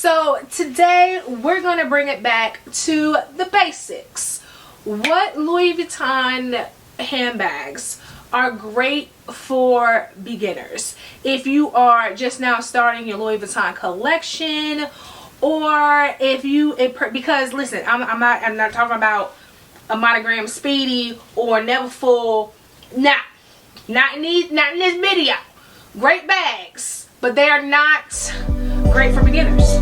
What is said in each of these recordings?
So today we're going to bring it back to the basics. What Louis Vuitton handbags are great for beginners? If you are just now starting your Louis Vuitton collection, or if you, because listen, I'm not talking about a monogram Speedy or Neverful. Not in this video. Great bags, but they are not great for beginners.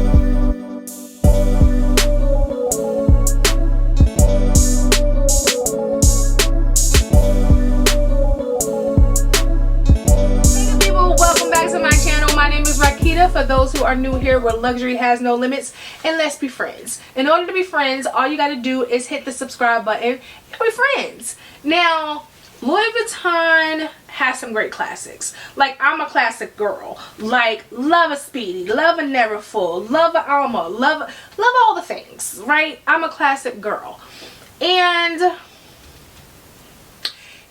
Hey people, welcome back to my channel. My name is Rakeedah. For those who are new here, where luxury has no limits, and let's be friends. In order to be friends, all you got to do is hit the subscribe button and be friends. Now, Louis Vuitton has some great classics. Like, I'm a classic girl. Like, love a Speedy, love a Neverful, love a Saumur, love all the things, right? I'm a classic girl. And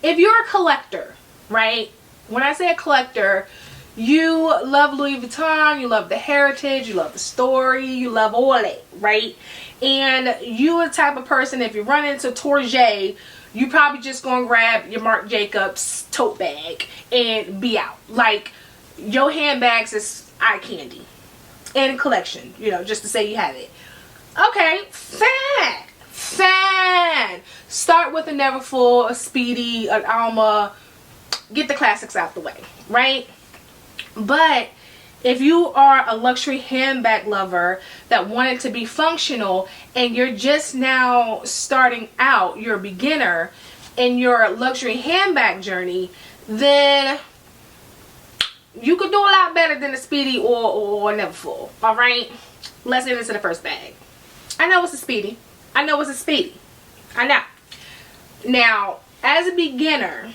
if you're a collector, right? When I say a collector, you love Louis Vuitton, you love the heritage, you love the story, you love all that, right? And you are the type of person, if you run into Tourget, you probably just gonna grab your Marc Jacobs tote bag and be out. Like, your handbags is eye candy and a collection, you know, just to say you have it. Okay, fine. Start with a Neverful, a Speedy, an Saumur. Get the classics out the way, right? But if you are a luxury handbag lover that wanted to be functional and you're just now starting out, you're a beginner in your luxury handbag journey, then you could do a lot better than a Speedy or Neverful. Alright? Let's get into the first bag. I know it's a Speedy. I know it's a Speedy. I know. Now, as a beginner,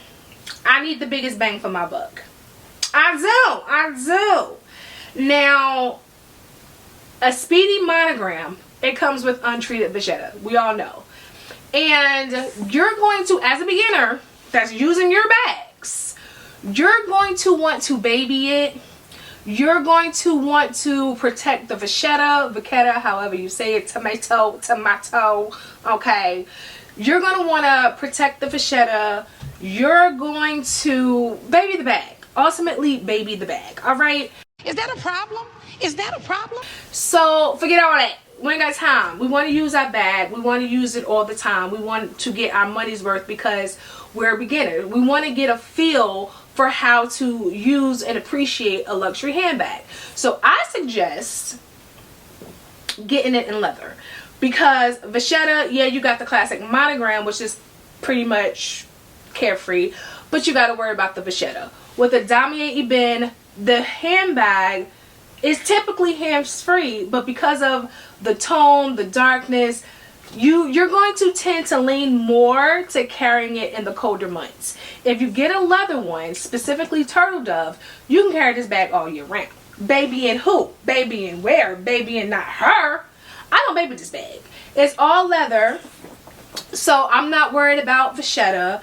I need the biggest bang for my buck. I do. Now, a Speedy monogram, it comes with untreated Vachette. We all know. And you're going to, as a beginner that's using your bags, you're going to want to baby it. You're going to want to protect the Vachette, however you say it, tomato, okay. You're going to want to protect the Vachette. You're going to baby the bag. Ultimately, baby the bag, alright? Is that a problem? Is that a problem? So, forget all that. We ain't got time. We want to use our bag. We want to use it all the time. We want to get our money's worth because we're beginners. We want to get a feel for how to use and appreciate a luxury handbag. So, I suggest getting it in leather. Because Vachette, yeah, you got the classic monogram, which is pretty much carefree. But you got to worry about the Vachette. With a Damier Ebene, the handbag is typically hands-free, but because of the tone, the darkness, you're going to tend to lean more to carrying it in the colder months. If you get a leather one, specifically Turtle Dove, you can carry this bag all year round. Baby in who? Baby in where? Baby in not her. I don't baby this bag. It's all leather, so I'm not worried about Vachette.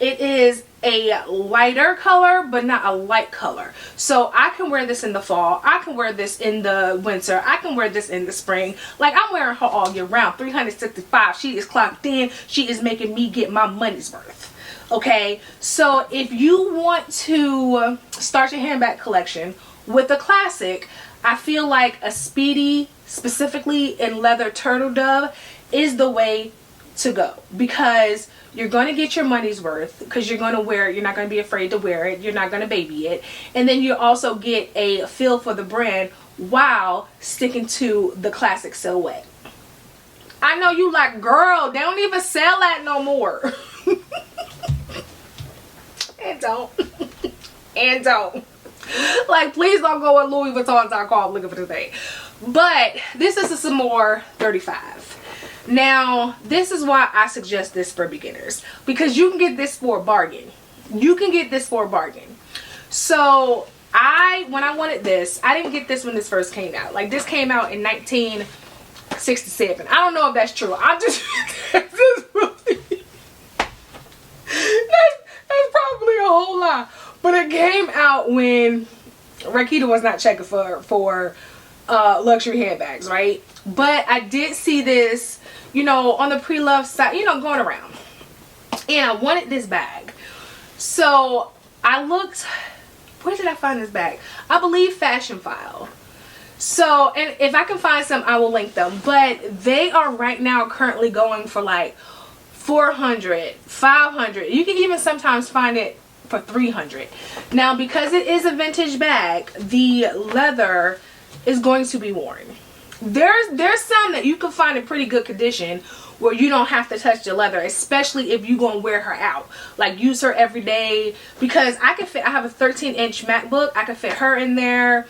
It is a lighter color, but not a light color. So I can wear this in the fall. I can wear this in the winter. I can wear this in the spring. Like, I'm wearing her all year round. 365. She is clocked in. She is making me get my money's worth. Okay? So if you want to start your handbag collection with a classic, I feel like a Speedy, specifically in leather Turtle Dove, is the way to go, because you're going to get your money's worth, because you're going to wear it. You're not going to be afraid to wear it. You're not going to baby it. And then you also get a feel for the brand while sticking to the classic silhouette. I know you like, girl, they don't even sell that no more. And don't. And don't. Like, please don't go at LouisVuitton.com looking for the thing. But this is a Samur 35. Now, this is why I suggest this for beginners, because you can get this for a bargain. You can get this for a bargain. So, when I wanted this, I didn't get this when this first came out. Like, this came out in 1967. I don't know if that's true. I'm just, that's probably a whole lot. But it came out when Rakeedah was not checking for luxury handbags, right? But I did see this, you know, on the pre-love site, you know, going around, and I wanted this bag. So I looked, where did I find this bag? I believe Fashionphile. So, and if I can find some, I will link them. But they are right now currently going for like $400, $500. You can even sometimes find it for $300. Now, because it is a vintage bag, the leather is going to be worn. There's some that you can find in pretty good condition where you don't have to touch the leather, especially if you're gonna wear her out, like use her every day. Because I have a 13-inch MacBook, I can fit her in there.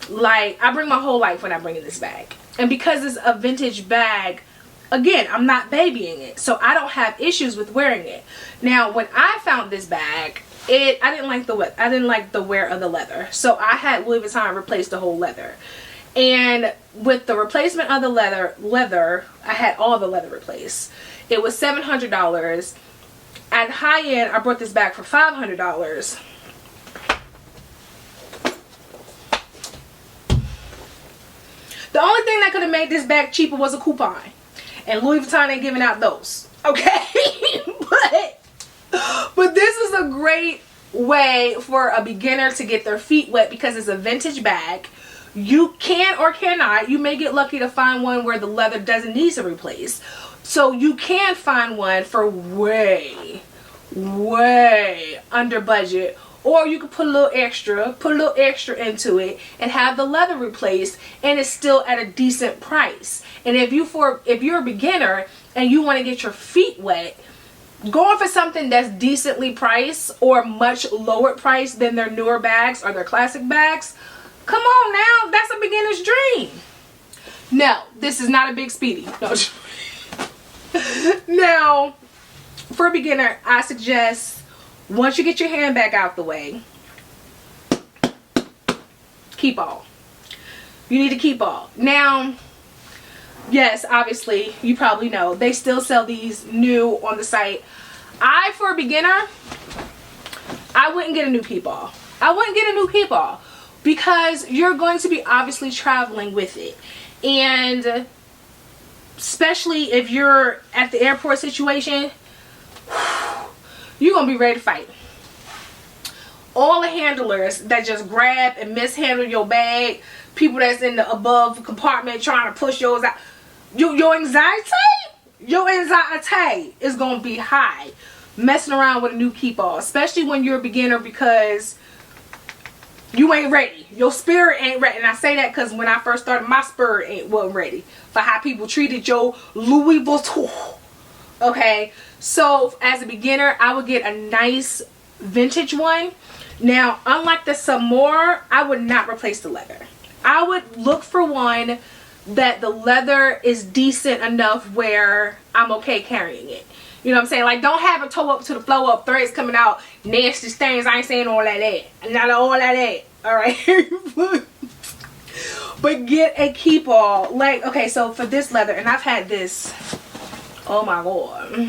Like, I bring my whole life when I bring in this bag. And because it's a vintage bag, again, I'm not babying it, so I don't have issues with wearing it. Now, when I found this bag, I didn't like the wear of the leather, so I had Louis Vuitton replace the whole leather. And with the replacement of the leather, I had all the leather replaced. It was $700. At high end, I brought this bag for $500. The only thing that could have made this bag cheaper was a coupon. And Louis Vuitton ain't giving out those. Okay? but this is a great way for a beginner to get their feet wet because it's a vintage bag. You can or cannot. You may get lucky to find one where the leather doesn't need to replace. So you can find one for way under budget. Or you can put a little extra into it and have the leather replaced, and it's still at a decent price. And if you're a beginner and you want to get your feet wet, going for something that's decently priced or much lower priced than their newer bags or their classic bags, come on now, that's a beginner's dream. No, this is not a big Speedy. No. Now, for a beginner, I suggest, once you get your handbag out the way, Keepall. You need to Keepall. Now, yes, obviously, you probably know, they still sell these new on the site. For a beginner, I wouldn't get a new Keepall. I wouldn't get a new Keepall because you're going to be obviously traveling with it. And especially if you're at the airport situation, you're gonna be ready to fight. All the handlers that just grab and mishandle your bag, people that's in the above compartment trying to push yours out, your anxiety is gonna be high messing around with a new Keepall, especially when you're a beginner, because you ain't ready. Your spirit ain't ready. And I say that because when I first started, my spirit wasn't ready for how people treated your Louis Vuitton. Okay, so as a beginner, I would get a nice vintage one. Now, unlike the Samur, I would not replace the leather. I would look for one that the leather is decent enough where I'm okay carrying it. You know what I'm saying? Like, don't have it toe up to the floor up, threads coming out, nasty stains. I ain't saying all that. Not all that. Alright? But get a Keepall. Like, okay, so for this leather, and I've had this, oh my god,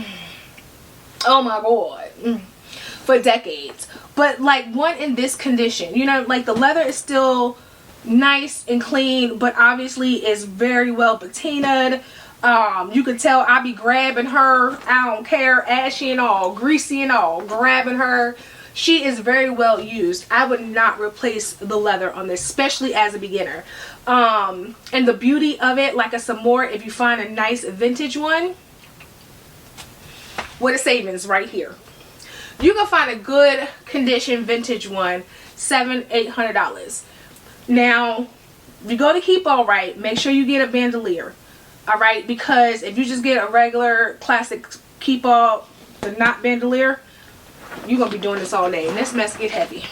for decades. But like one in this condition, you know, like the leather is still nice and clean, but obviously is very well patinaed. You can tell I be grabbing her, I don't care, ashy and all, greasy and all, grabbing her. She is very well used. I would not replace the leather on this, especially as a beginner. And the beauty of it, like a Samur, if you find a nice vintage one, what a savings right here. You can find a good condition vintage one, $700-800. Now, if you go to Keepall, right, make sure you get a bandolier. Alright, because if you just get a regular classic Keepall, the not bandolier, you're going to be doing this all day. And this mess get heavy.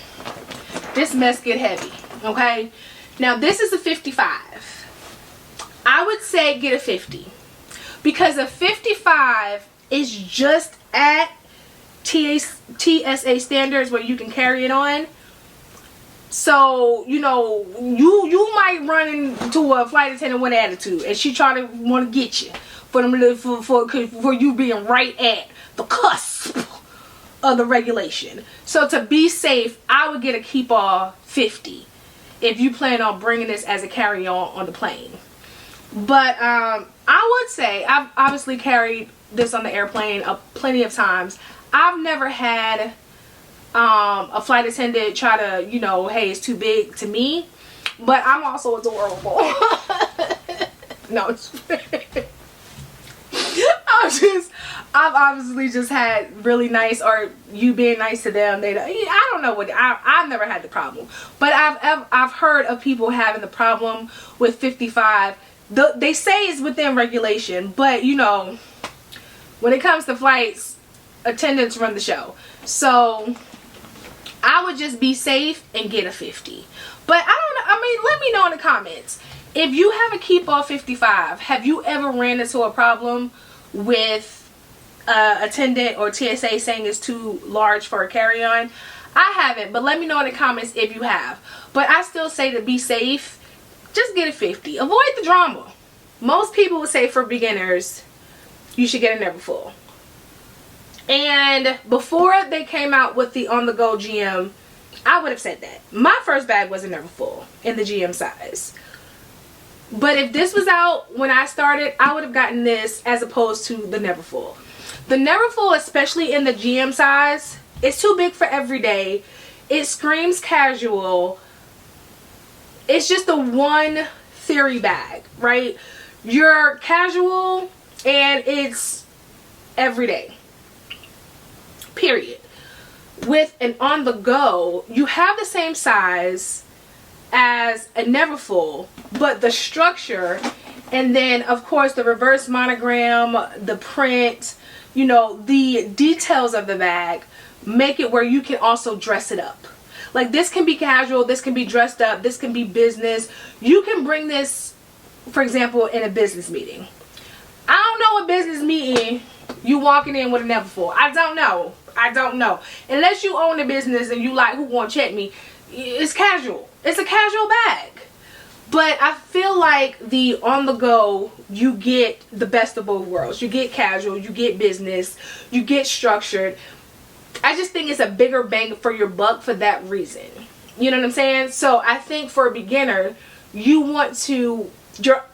This mess get heavy. Okay? Now, this is a 55. I would say get a 50. Because a 55 is just at TSA standards where you can carry it on. So, you know, you might run into a flight attendant with attitude and she try to want to get you for you being right at the cusp of the regulation. So to be safe, I would get a Keepall 50. if you plan on bringing this as a carry-on the plane. But I would say I've obviously carried this on the airplane plenty of times. I've never had a flight attendant try to, you know, hey, it's too big to me, but I'm also adorable. No, I've obviously just had really nice, or you being nice to them. I don't know what, I've never had the problem, but I've heard of people having the problem with 55. They say it's within regulation, but you know, when it comes to flights, attendants run the show. So I would just be safe and get a 50. But I don't know, I mean, let me know in the comments, if you have a Keepall 55, have you ever ran into a problem with attendant or TSA saying it's too large for a carry-on? I haven't, but let me know in the comments if you have. But I still say, to be safe, just get a 50. Avoid the drama. Most people would say for beginners, you should get a Neverful. And before they came out with the on-the-go GM, I would have said that. My first bag was a Neverful in the GM size. But if this was out when I started, I would have gotten this as opposed to the Neverful. The Neverful, especially in the GM size, it's too big for everyday. It screams casual. It's just a one theory bag, right? You're casual and it's everyday. Period. With an on the go, you have the same size as a Neverful, but the structure, and then of course the reverse monogram, the print, you know, the details of the bag make it where you can also dress it up. Like, this can be casual, this can be dressed up, this can be business. You can bring this, for example, in a business meeting. I don't know a business meeting you walking in with a Neverful. I don't know. Unless you own a business and you like, who gonna check me? It's casual. It's a casual bag. But I feel like the on the go, you get the best of both worlds. You get casual, you get business, you get structured. I just think it's a bigger bang for your buck for that reason. You know what I'm saying? So I think for a beginner, you want to, your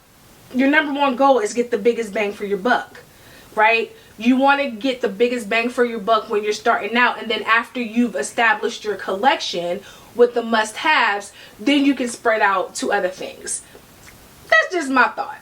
number one goal is get the biggest bang for your buck, right? You want to get the biggest bang for your buck when you're starting out, and then after you've established your collection with the must-haves, then you can spread out to other things. That's just my thought.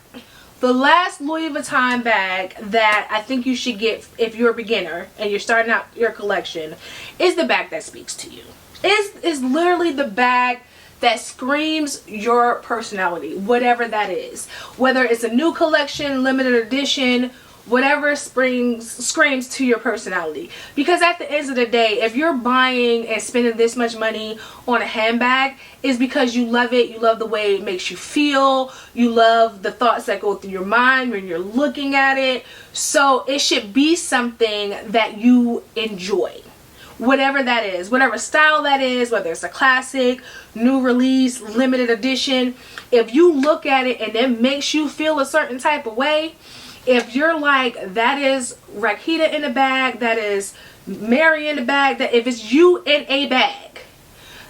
The last Louis Vuitton bag that I think you should get if you're a beginner and you're starting out your collection is the bag that speaks to you. It's literally the bag that screams your personality, whatever that is. Whether it's a new collection, limited edition, whatever screams to your personality. Because at the end of the day, if you're buying and spending this much money on a handbag, it's because you love it. You love the way it makes you feel. You love the thoughts that go through your mind when you're looking at it. So it should be something that you enjoy. Whatever that is, whatever style that is, whether it's a classic, new release, limited edition, if you look at it and it makes you feel a certain type of way, if you're like, that is Rakeedah in the bag, that is Mary in the bag, that if it's you in a bag,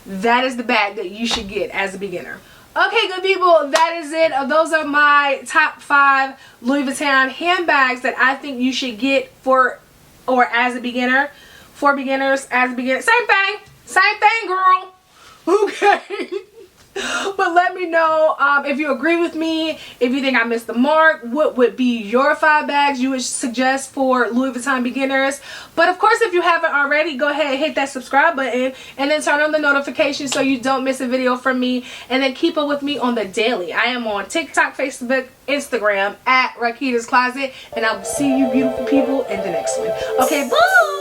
that is the bag that you should get as a beginner. Okay, good people, that is it. Those are my top 5 Louis Vuitton handbags that I think you should get for, or as a beginner. For beginners, as a beginner. Same thing, girl. Okay. But let me know if you agree with me, if you think I missed the mark, what would be your 5 bags you would suggest for Louis Vuitton beginners. But of course, if you haven't already, go ahead and hit that subscribe button and then turn on the notifications so you don't miss a video from me, and then keep up with me on the daily. I am on TikTok, Facebook, Instagram at Rakeedah's Closet, and I'll see you beautiful people in the next one. Okay, bye.